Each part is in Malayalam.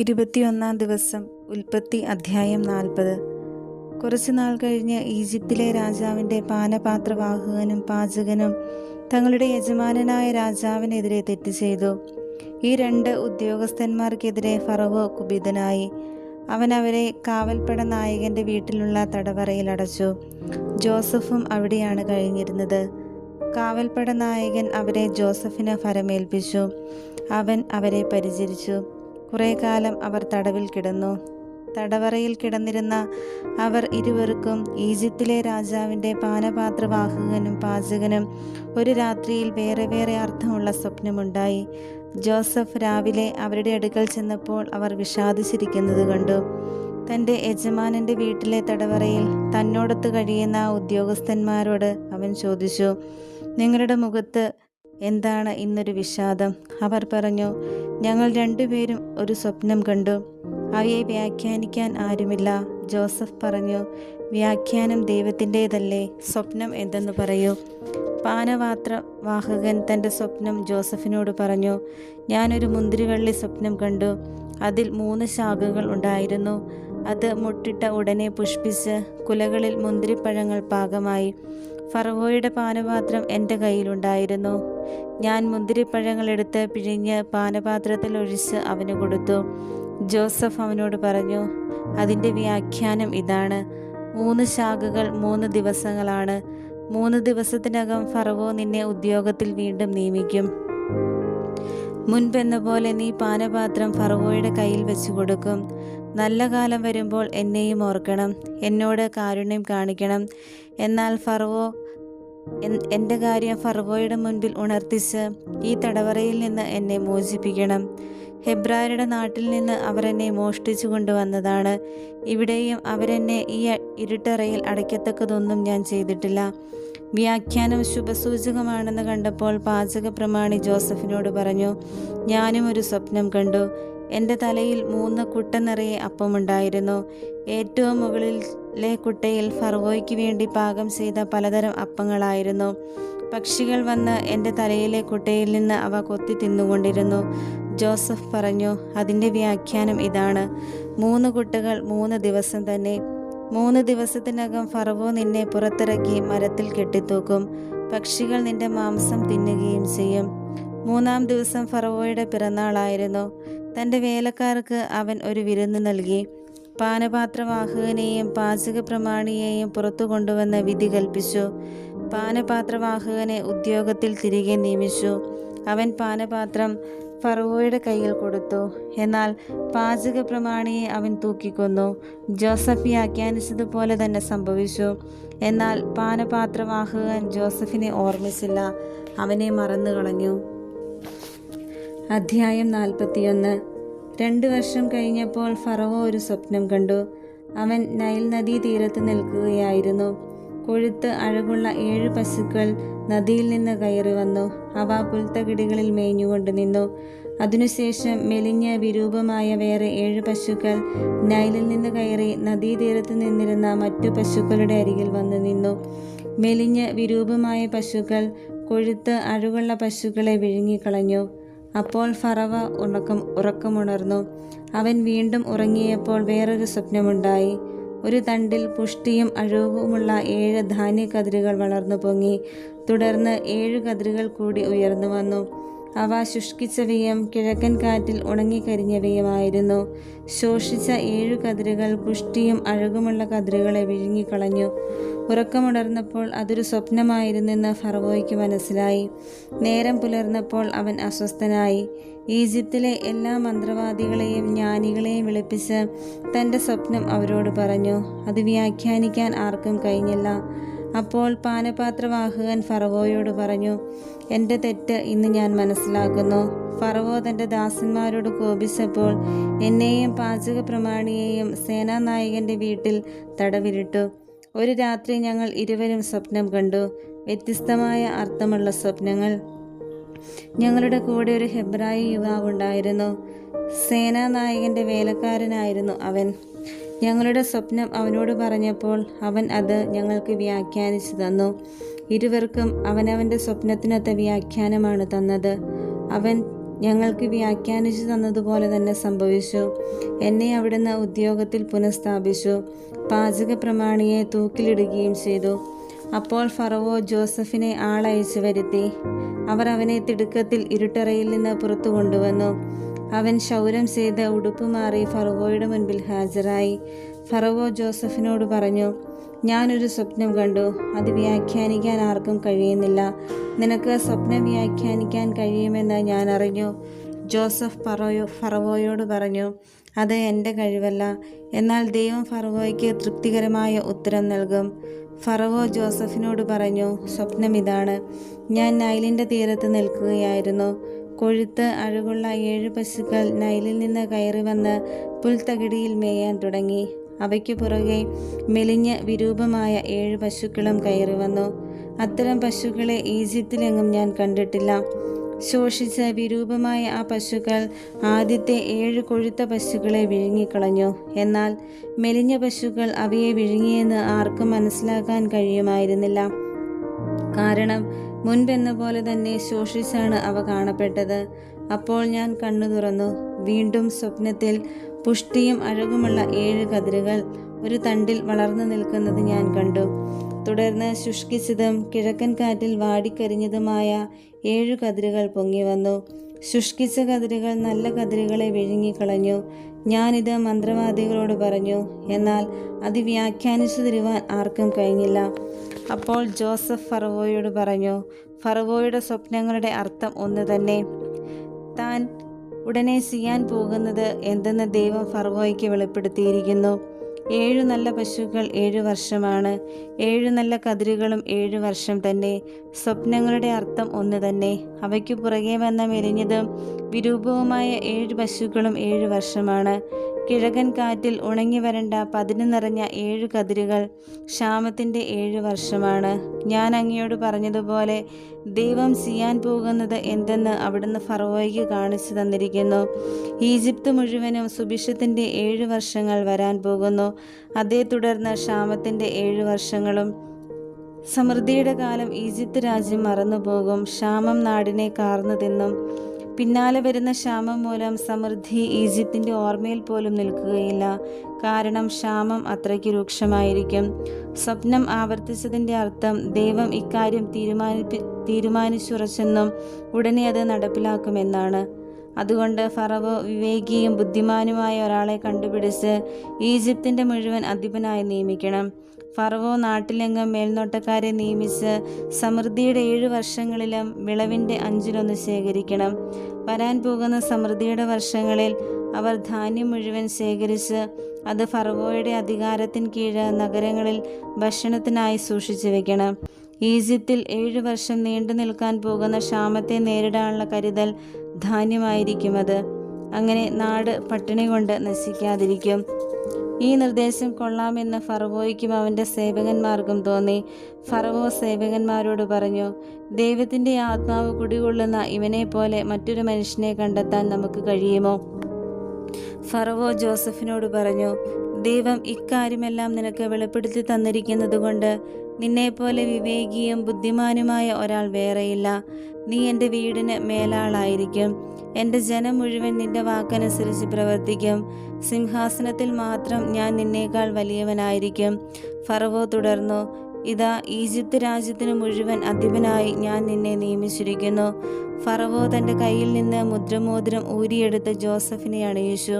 21 ദിവസം. ഉൽപ്പത്തി അധ്യായം 40. കുറച്ചുനാൾ കഴിഞ്ഞ് ഈജിപ്തിലെ രാജാവിൻ്റെ പാനപാത്രവാഹകനും പാചകനും തങ്ങളുടെ യജമാനനായ രാജാവിനെതിരെ തെറ്റ് ചെയ്തു. ഈ 2 ഉദ്യോഗസ്ഥന്മാർക്കെതിരെ ഫറവോ കുപിതനായി. അവൻ അവരെ കാവൽപ്പട നായകൻ്റെ വീട്ടിലുള്ള തടവറയിൽ അടച്ചു. ജോസഫും അവിടെയാണ് കഴിഞ്ഞിരുന്നത്. കാവൽപ്പട നായകൻ അവരെ ജോസഫിന് ഫരമേൽപ്പിച്ചു. അവൻ അവരെ പരിചരിച്ചു. കുറേ കാലം അവർ തടവിൽ കിടന്നു. തടവറയിൽ കിടന്നിരുന്ന അവർ ഇരുവർക്കും ഈജിപ്തിലെ രാജാവിൻ്റെ പാനപാത്രവാഹകനും പാചകനും ഒരു രാത്രിയിൽ വേറെ വേറെ അർത്ഥമുള്ള സ്വപ്നമുണ്ടായി. ജോസഫ് രാവിലെ അവരുടെ അടുക്കൽ ചെന്നപ്പോൾ അവർ വിഷാദിച്ചിരിക്കുന്നത് കണ്ടു. തൻ്റെ യജമാനൻ്റെ വീട്ടിലെ തടവറയിൽ തന്നോടൊത്ത് കഴിയുന്ന ഉദ്യോഗസ്ഥന്മാരോട് അവൻ ചോദിച്ചു, നിങ്ങളുടെ മുഖത്ത് എന്താണ് ഇന്നൊരു വിഷാദം? അവർ പറഞ്ഞു, ഞങ്ങൾ 2 പേരും ഒരു സ്വപ്നം കണ്ടു. അവയെ വ്യാഖ്യാനിക്കാൻ ആരുമില്ല. ജോസഫ് പറഞ്ഞു, വ്യാഖ്യാനം ദൈവത്തിൻ്റേതല്ലേ, സ്വപ്നം എന്തെന്ന് പറയൂ. പാനപാത്രവാഹകൻ തൻ്റെ സ്വപ്നം ജോസഫിനോട് പറഞ്ഞു, ഞാനൊരു മുന്തിരിവള്ളി സ്വപ്നം കണ്ടു. അതിൽ 3 ശാഖകൾ ഉണ്ടായിരുന്നു. അത് മുട്ടിട്ട ഉടനെ പുഷ്പിച്ച് കുലകളിൽ മുന്തിരിപ്പഴങ്ങൾ പാകമായി. ഫറവോയുടെ പാനപാത്രം എൻ്റെ കയ്യിലുണ്ടായിരുന്നു. ഞാൻ മുന്തിരിപ്പഴങ്ങൾ എടുത്ത് പിഴിഞ്ഞ് പാനപാത്രത്തിൽ ഒഴിച്ച് അവന് കൊടുത്തു. ജോസഫ് അവനോട് പറഞ്ഞു, അതിൻ്റെ വ്യാഖ്യാനം ഇതാണ്: 3 ശാഖകൾ 3 ദിവസങ്ങളാണ്. 3 ദിവസത്തിനകം ഫറവോ നിന്നെ ഉദ്യോഗത്തിൽ വീണ്ടും നിയമിക്കും. മുൻപെന്ന പോലെ നീ പാനപാത്രം ഫറവോയുടെ കയ്യിൽ വെച്ച് കൊടുക്കും. നല്ല കാലം വരുമ്പോൾ എന്നെയും ഓർക്കണം, എന്നോട് കാരുണ്യം കാണിക്കണം. എന്നാൽ എൻ്റെ കാര്യം ഫറവോയുടെ മുൻപിൽ ഉണർത്തിച്ച് ഈ തടവറയിൽ നിന്ന് എന്നെ മോചിപ്പിക്കണം. ഹെബ്രായരുടെ നാട്ടിൽ നിന്ന് അവർ എന്നെ മോഷ്ടിച്ചു കൊണ്ടുവന്നതാണ്. ഇവിടെയും അവരെന്നെ ഈ ഇരുട്ടറയിൽ അടയ്ക്കത്തക്കതൊന്നും ഞാൻ ചെയ്തിട്ടില്ല. വ്യാഖ്യാനം ശുഭസൂചകമാണെന്ന് കണ്ടപ്പോൾ പാചക പ്രമാണി ജോസഫിനോട് പറഞ്ഞു, ഞാനും ഒരു സ്വപ്നം കണ്ടു. എൻ്റെ തലയിൽ 3 കുട്ട നിറയെ അപ്പമുണ്ടായിരുന്നു. ഏറ്റവും മുകളിലെ കുട്ടയിൽ ഫറവോയ്ക്ക് വേണ്ടി പാകം ചെയ്ത പലതരം അപ്പങ്ങളായിരുന്നു. പക്ഷികൾ വന്ന് എൻ്റെ തലയിലെ കുട്ടയിൽ നിന്ന് അവ കൊത്തി തിന്നുകൊണ്ടിരുന്നു. ജോസഫ് പറഞ്ഞു, അതിൻ്റെ വ്യാഖ്യാനം ഇതാണ്: 3 കുട്ടകൾ 3 ദിവസം തന്നെ. 3 ദിവസത്തിനകം ഫറവോ നിന്നെ പുറത്തിറക്കി മരത്തിൽ കെട്ടിത്തൂക്കും. പക്ഷികൾ നിന്റെ മാംസം തിന്നുകയും ചെയ്യും. 3-ാം ദിവസം ഫറവോയുടെ പിറന്നാളായിരുന്നു. തൻ്റെ വേലക്കാർക്ക് അവൻ ഒരു വിരുന്ന് നൽകി. പാനപാത്രവാഹകനെയും പാചക പ്രമാണിയെയും പുറത്തു കൊണ്ടുവന്ന് വിധി കൽപ്പിച്ചു. പാനപാത്രവാഹകനെ ഉദ്യോഗത്തിൽ തിരികെ നിയമിച്ചു. അവൻ പാനപാത്രം ഫറവോയുടെ കയ്യിൽ കൊടുത്തു. എന്നാൽ പാചക പ്രമാണിയെ അവൻ തൂക്കിക്കൊന്നു. ജോസഫ് വ്യാഖ്യാനിച്ചതുപോലെ തന്നെ സംഭവിച്ചു. എന്നാൽ പാനപാത്രവാഹകൻ ജോസഫിനെ ഓർമ്മിച്ചില്ല, അവനെ മറന്നുകളഞ്ഞു. അധ്യായം 41. 2 വർഷം കഴിഞ്ഞപ്പോൾ ഫറവോ ഒരു സ്വപ്നം കണ്ടു. അവൻ നൈൽ നദീ തീരത്ത് നിൽക്കുകയായിരുന്നു. കൊഴുത്ത് അഴകുള്ള 7 പശുക്കൾ നദിയിൽ നിന്ന് കയറി വന്നു. അവ പുൽത്തകിടികളിൽ മേഞ്ഞുകൊണ്ട് നിന്നു. അതിനുശേഷം മെലിഞ്ഞ വിരൂപമായ വേറെ 7 പശുക്കൾ നൈലിൽ നിന്ന് കയറി നദീതീരത്ത് നിന്നിരുന്ന മറ്റു പശുക്കളുടെ അരികിൽ വന്നു നിന്നു. മെലിഞ്ഞ വിരൂപമായ പശുക്കൾ കൊഴുത്ത് അഴകുള്ള പശുക്കളെ വിഴുങ്ങിക്കളഞ്ഞു. അപ്പോൾ ഫറവ ഉറക്കമുണർന്നു. അവൻ വീണ്ടും ഉറങ്ങിയപ്പോൾ വേറൊരു സ്വപ്നമുണ്ടായി. ഒരു തണ്ടിൽ പുഷ്ടിയും അഴകുമുള്ള 7 ധാന്യക്കതിരുകൾ വളർന്നു പൊങ്ങി. തുടർന്ന് 7 കതിരുകൾ കൂടി ഉയർന്നു വന്നു. അവ ശുഷ്കിച്ചവയും കിഴക്കൻ കാറ്റിൽ ഉണങ്ങിക്കരിഞ്ഞവയുമായിരുന്നു. ശോഷിച്ച 7 കതിരുകൾ പുഷ്ടിയും അഴകുമുള്ള കതിരുകളെ വിഴുങ്ങിക്കളഞ്ഞു. ഉറക്കമുണർന്നപ്പോൾ അതൊരു സ്വപ്നമായിരുന്നെന്ന് ഫറവോയ്ക്ക് മനസ്സിലായി. നേരം പുലർന്നപ്പോൾ അവൻ അസ്വസ്ഥനായി. ഈജിപ്തിലെ എല്ലാ മന്ത്രവാദികളെയും ജ്ഞാനികളെയും വിളിപ്പിച്ച് തൻ്റെ സ്വപ്നം അവരോട് പറഞ്ഞു. അത് വ്യാഖ്യാനിക്കാൻ ആർക്കും കഴിഞ്ഞില്ല. അപ്പോൾ പാനപാത്രവാഹകൻ ഫറവോയോട് പറഞ്ഞു, എൻ്റെ തെറ്റ് ഇന്ന് ഞാൻ മനസ്സിലാക്കുന്നു. ഫറവോ തൻ്റെ ദാസന്മാരോട് കോപിച്ചപ്പോൾ എന്നെയും പാചക പ്രമാണിയെയും സേനാനായകൻ്റെ വീട്ടിൽ തടവിലിട്ടു. ഒരു രാത്രി ഞങ്ങൾ ഇരുവരും സ്വപ്നം കണ്ടു, വ്യത്യസ്തമായ അർത്ഥമുള്ള സ്വപ്നങ്ങൾ. ഞങ്ങളുടെ കൂടെ ഒരു ഹെബ്രായ യുവാവുണ്ടായിരുന്നു. സേനാനായകൻ്റെ വേലക്കാരനായിരുന്നു അവൻ. ഞങ്ങളുടെ സ്വപ്നം അവനോട് പറഞ്ഞപ്പോൾ അവൻ അത് ഞങ്ങൾക്ക് വ്യാഖ്യാനിച്ചു തന്നു. ഇരുവർക്കും അവനവൻ്റെ സ്വപ്നത്തിനൊത്ത വ്യാഖ്യാനമാണ് തന്നത്. അവൻ ഞങ്ങൾക്ക് വ്യാഖ്യാനിച്ചു തന്നതുപോലെ തന്നെ സംഭവിച്ചു. എന്നെ അവിടുന്ന് ഉദ്യോഗത്തിൽ പുനഃസ്ഥാപിച്ചു, പാചക പ്രമാണിയെ തൂക്കിലിടുകയും ചെയ്തു. അപ്പോൾ ഫറവോ ജോസഫിനെ ആളയച്ചു വരുത്തി. അവർ അവനെ തിടുക്കത്തിൽ ഇരുട്ടറയിൽ നിന്ന് പുറത്തു കൊണ്ടുവന്നു. അവൻ ക്ഷൗരം ചെയ്ത് ഉടുപ്പ് മാറി ഫറവോയുടെ മുൻപിൽ ഹാജരായി. ഫറവോ ജോസഫിനോട് പറഞ്ഞു, ഞാനൊരു സ്വപ്നം കണ്ടു, അത് വ്യാഖ്യാനിക്കാൻ ആർക്കും കഴിയുന്നില്ല. നിനക്ക് സ്വപ്നം വ്യാഖ്യാനിക്കാൻ കഴിയുമെന്ന് ഞാൻ അറിഞ്ഞു. ജോസഫ് ഫറവോയോട് പറഞ്ഞു, അത് എൻ്റെ കഴിവല്ല, എന്നാൽ ദൈവം ഫറവോയ്ക്ക് തൃപ്തികരമായ ഉത്തരം നൽകും. ഫറവോ ജോസഫിനോട് പറഞ്ഞു, സ്വപ്നം ഇതാണ്. ഞാൻ നൈലിൻ്റെ തീരത്ത് നിൽക്കുകയായിരുന്നു. കൊഴുത്ത് അഴകുള്ള 7 പശുക്കൾ നൈലിൽ നിന്ന് കയറി വന്ന് പുൽത്തകിടിയിൽ മേയാൻ തുടങ്ങി. അവയ്ക്കു പുറകെ മെലിഞ്ഞ് വിരൂപമായ 7 പശുക്കളും കയറി വന്നു. അത്തരം പശുക്കളെ ഈജിപ്തിലെങ്ങും ഞാൻ കണ്ടിട്ടില്ല. ശോഷിച്ച വിരൂപമായ ആ പശുക്കൾ ആദ്യത്തെ 7 കൊഴുത്ത പശുക്കളെ വിഴുങ്ങിക്കളഞ്ഞു. എന്നാൽ മെലിഞ്ഞ പശുക്കൾ അവയെ വിഴുങ്ങിയെന്ന് ആർക്കും മനസ്സിലാക്കാൻ കഴിയുമായിരുന്നില്ല. കാരണം മുൻപെന്ന പോലെ തന്നെ ശോഷിച്ചാണ് അവ കാണപ്പെട്ടത്. അപ്പോൾ ഞാൻ കണ്ണു തുറന്നു. വീണ്ടും സ്വപ്നത്തിൽ പുഷ്ടിയും അഴകുമുള്ള 7 കതിരുകൾ ഒരു തണ്ടിൽ വളർന്നു നിൽക്കുന്നത് ഞാൻ കണ്ടു. തുടർന്ന് ശുഷ്കിച്ചതും കിഴക്കൻ കാറ്റിൽ വാടിക്കരിഞ്ഞതുമായ 7 കതിരുകൾ പൊങ്ങി വന്നു. ശുഷ്കിച്ച കതിരുകൾ നല്ല കതിരുകളെ വിഴുങ്ങിക്കളഞ്ഞു. ഞാനിത് മന്ത്രവാദികളോട് പറഞ്ഞു, എന്നാൽ അത് വ്യാഖ്യാനിച്ചു തരുവാൻ ആർക്കും കഴിഞ്ഞില്ല. അപ്പോൾ ജോസഫ് ഫറവോയോട് പറഞ്ഞു, ഫറവോയുടെ സ്വപ്നങ്ങളുടെ അർത്ഥം ഒന്ന് തന്നെ. താൻ ഉടനെ ചെയ്യാൻ പോകുന്നത് എന്തെന്ന് ദൈവം ഫറവോയ്ക്ക് വെളിപ്പെടുത്തിയിരിക്കുന്നു. 7 നല്ല പശുക്കൾ 7 വർഷമാണ്, 7 നല്ല കതിരുകളും 7 വർഷം തന്നെ. സ്വപ്നങ്ങളുടെ അർത്ഥം ഒന്ന് തന്നെ. അവയ്ക്കു പുറകെ വന്ന മെലിഞ്ഞതും വിരൂപവുമായ 7 പശുക്കളും 7 വർഷമാണ്. കിഴക്കൻ കാറ്റിൽ ഉണങ്ങി വരണ്ട പതിന് നിറഞ്ഞ 7 കതിരുകൾ ക്ഷാമത്തിൻ്റെ 7 വർഷമാണ്. ഞാൻ അങ്ങയോട് പറഞ്ഞതുപോലെ ദൈവം ചെയ്യാൻ പോകുന്നത് എന്തെന്ന് അവിടുന്ന് ഫറവോയ്ക്ക് കാണിച്ചു തന്നിരിക്കുന്നു. ഈജിപ്ത് മുഴുവനും സുഭിക്ഷത്തിൻ്റെ 7 വർഷങ്ങൾ വരാൻ പോകുന്നു. അതേ തുടർന്ന് ക്ഷാമത്തിൻ്റെ 7 വർഷങ്ങളും. സമൃദ്ധിയുടെ കാലം ഈജിപ്ത് രാജ്യം മറന്നുപോകും. ക്ഷാമം നാടിനെ കാർന്നു തിന്നും. പിന്നാലെ വരുന്ന ക്ഷാമം മൂലം സമൃദ്ധി ഈജിപ്തിൻ്റെ ഓർമ്മയിൽ പോലും നിൽക്കുകയില്ല. കാരണം ക്ഷാമം അത്രയ്ക്ക് രൂക്ഷമായിരിക്കും. സ്വപ്നം ആവർത്തിച്ചതിൻ്റെ അർത്ഥം ദൈവം ഇക്കാര്യം തീരുമാനിച്ചുറച്ചെന്നും ഉടനെ അത് നടപ്പിലാക്കുമെന്നാണ്. അതുകൊണ്ട് ഫറവോ വിവേകിയും ബുദ്ധിമാനുമായ ഒരാളെ കണ്ടുപിടിച്ച് ഈജിപ്തിൻ്റെ മുഴുവൻ അധിപനായി നിയമിക്കണം. ഫറവോ നാട്ടിലെങ്ങും മേൽനോട്ടക്കാരെ നിയമിച്ച് സമൃദ്ധിയുടെ 7 വർഷങ്ങളിലും വിളവിൻ്റെ 5-1 ശേഖരിക്കണം. വരാൻ പോകുന്ന സമൃദ്ധിയുടെ വർഷങ്ങളിൽ അവർ ധാന്യം മുഴുവൻ ശേഖരിച്ച് അത് ഫറവോയുടെ അധികാരത്തിന് കീഴ് നഗരങ്ങളിൽ ഭക്ഷണത്തിനായി സൂക്ഷിച്ചു വെക്കണം. ഈജിപ്തിൽ 7 വർഷം നീണ്ടു നിൽക്കാൻ പോകുന്ന ക്ഷാമത്തെ നേരിടാനുള്ള കരുതൽ ധാന്യമായിരിക്കും അത്. അങ്ങനെ നാട് പട്ടിണി കൊണ്ട് നശിക്കാതിരിക്കും. ഈ നിർദ്ദേശം കൊള്ളാമെന്ന് ഫറവോയ്ക്കും അവൻ്റെ സേവകന്മാർക്കും തോന്നി. ഫറവോ സേവകന്മാരോട് പറഞ്ഞു, ദൈവത്തിൻ്റെ ആത്മാവ് കുടികൊള്ളുന്ന ഇവനെ പോലെ മറ്റൊരു മനുഷ്യനെ കണ്ടെത്താൻ നമുക്ക് കഴിയുമോ? ഫറവോ ജോസഫിനോട് പറഞ്ഞു, ദൈവം ഇക്കാര്യമെല്ലാം നിനക്ക് വെളിപ്പെടുത്തി തന്നിരിക്കുന്നത് കൊണ്ട് നിന്നെപ്പോലെ വിവേകിയും ബുദ്ധിമാനുമായ ഒരാൾ വേറെയില്ല. നീ എൻ്റെ വീടിന് മേലാളായിരിക്കും. എൻ്റെ ജനം മുഴുവൻ നിന്റെ വാക്കനുസരിച്ച് പ്രവർത്തിക്കും. സിംഹാസനത്തിൽ മാത്രം ഞാൻ നിന്നേക്കാൾ വലിയവനായിരിക്കും. ഫറവോ തുടർന്നു, ഇതാ ഈജിപ്ത് രാജ്യത്തിന് മുഴുവൻ അധിപനായി ഞാൻ നിന്നെ നിയമിച്ചിരിക്കുന്നു. ഫറവോ തൻ്റെ കയ്യിൽ നിന്ന് മുദ്രമോതിരം ഊരിയെടുത്ത് ജോസഫിനെ അണിയിച്ചു.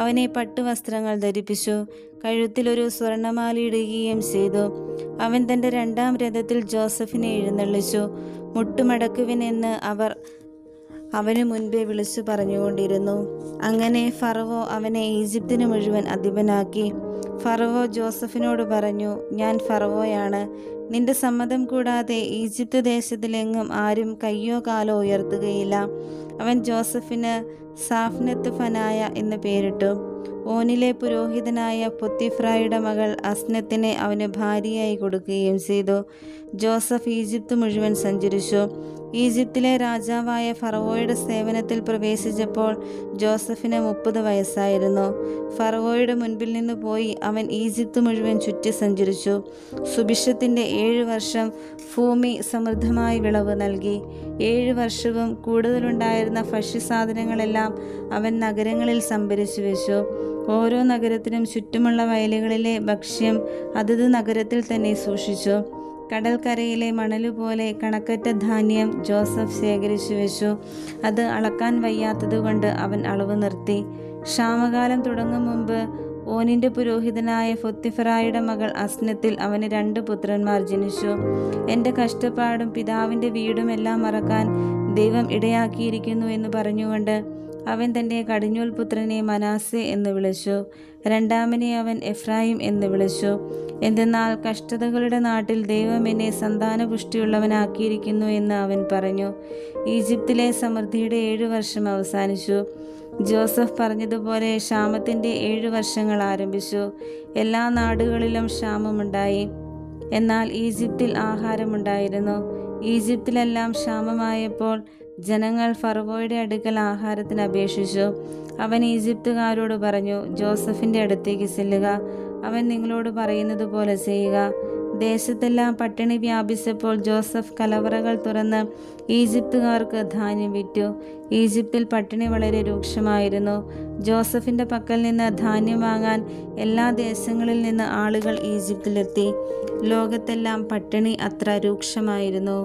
അവനെ പട്ടുവസ്ത്രങ്ങൾ ധരിപ്പിച്ചു. കഴുത്തിലൊരു സ്വർണമാലയിടുകയും ചെയ്തു. അവൻ തൻ്റെ 2-ാം രഥത്തിൽ ജോസഫിനെ എഴുന്നള്ളിച്ചു. മുട്ടുമടക്കുവിനെന്ന് അവർ അവന് മുൻപേ വിളിച്ചു പറഞ്ഞുകൊണ്ടിരുന്നു. അങ്ങനെ ഫറവോ അവനെ ഈജിപ്തിന് മുഴുവൻ അധിപനാക്കി. ഫറവോ ജോസഫിനോട് പറഞ്ഞു, ഞാൻ ഫറവോയാണ്. നിന്റെ സമ്മതം കൂടാതെ ഈജിപ്ത് ദേശത്തിലെങ്ങും ആരും കയ്യോ കാലോ ഉയർത്തുകയില്ല. അവൻ ജോസഫിന് സാഫ്നത്ത് ഫനായ എന്ന് പേരിട്ടു. ഓനിലെ പുരോഹിതനായ പൊത്തിഫ്രായുടെ മകൾ അസ്നത്തിനെ അവന് ഭാര്യയായി കൊടുക്കുകയും ചെയ്തു. ജോസഫ് ഈജിപ്ത് മുഴുവൻ സഞ്ചരിച്ചു. ഈജിപ്തിലെ രാജാവായ ഫറവോയുടെ സേവനത്തിൽ പ്രവേശിച്ചപ്പോൾ ജോസഫിന് 30 വയസ്സായിരുന്നു. ഫറവോയുടെ മുൻപിൽ നിന്ന് പോയി അവൻ ഈജിപ്ത് മുഴുവൻ ചുറ്റി സഞ്ചരിച്ചു. സുഭിക്ഷത്തിൻ്റെ 7 വർഷം ഭൂമി സമൃദ്ധമായി വിളവ് നൽകി. 7 വർഷവും കൂടുതലുണ്ടായിരുന്ന ഭക്ഷ്യസാധനങ്ങളെല്ലാം അവൻ നഗരങ്ങളിൽ സംഭരിച്ചു വെച്ചു. ഓരോ നഗരത്തിനും ചുറ്റുമുള്ള വയലുകളിലെ ഭക്ഷ്യം അതത് നഗരത്തിൽ തന്നെ സൂക്ഷിച്ചു. കടൽക്കരയിലെ മണലുപോലെ കണക്കറ്റ ധാന്യം ജോസഫ് ശേഖരിച്ചു വെച്ചു. അത് അളക്കാൻ വയ്യാത്തതുകൊണ്ട് അവൻ അളവ് നിർത്തി. ക്ഷാമകാലം തുടങ്ങും മുമ്പ് ഓനിൻ്റെ പുരോഹിതനായ ഫൊത്തിഫറായുടെ മകൾ അസ്നത്തിൽ അവന് 2 പുത്രന്മാർ ജനിച്ചു. എൻ്റെ കഷ്ടപ്പാടും പിതാവിൻ്റെ വീടും എല്ലാം മറക്കാൻ ദൈവം ഇടയാക്കിയിരിക്കുന്നു എന്ന് പറഞ്ഞുകൊണ്ട് അവൻ തൻ്റെ കടിഞ്ഞൂൽ പുത്രനെ മനാസെ എന്ന് വിളിച്ചു. രണ്ടാമനെ അവൻ എഫ്രായിം എന്ന് വിളിച്ചു. എന്തെന്നാൽ കഷ്ടതകളുടെ നാട്ടിൽ ദൈവം എന്നെ സന്താനപുഷ്ടിയുള്ളവനാക്കിയിരിക്കുന്നു എന്ന് അവൻ പറഞ്ഞു. ഈജിപ്തിലെ സമൃദ്ധിയുടെ 7 വർഷം അവസാനിച്ചു. ജോസഫ് പറഞ്ഞതുപോലെ ക്ഷാമത്തിൻ്റെ 7 വർഷങ്ങൾ ആരംഭിച്ചു. എല്ലാ നാടുകളിലും ക്ഷാമമുണ്ടായി. എന്നാൽ ഈജിപ്തിൽ ആഹാരമുണ്ടായിരുന്നു. ഈജിപ്തിലെല്ലാം ക്ഷാമമായപ്പോൾ ജനങ്ങൾ ഫറവോയുടെ അടുക്കൽ ആഹാരത്തിന് അപേക്ഷിച്ചു. അവൻ ഈജിപ്തുകാരോട് പറഞ്ഞു, ജോസഫിൻ്റെ അടുത്തേക്ക് ചെല്ലുക, അവൻ നിങ്ങളോട് പറയുന്നത് പോലെ ചെയ്യുക. ദേശത്തെല്ലാം പട്ടിണി വ്യാപിച്ചപ്പോൾ ജോസഫ് കലവറകൾ തുറന്ന് ഈജിപ്തുകാർക്ക് ധാന്യം വിറ്റു. ഈജിപ്തിൽ പട്ടിണി വളരെ രൂക്ഷമായിരുന്നു. ജോസഫിൻ്റെ പക്കൽ നിന്ന് ധാന്യം വാങ്ങാൻ എല്ലാ ദേശങ്ങളിൽ നിന്ന് ആളുകൾ ഈജിപ്തിലെത്തി. ലോകത്തെല്ലാം പട്ടിണി അത്ര രൂക്ഷമായിരുന്നു.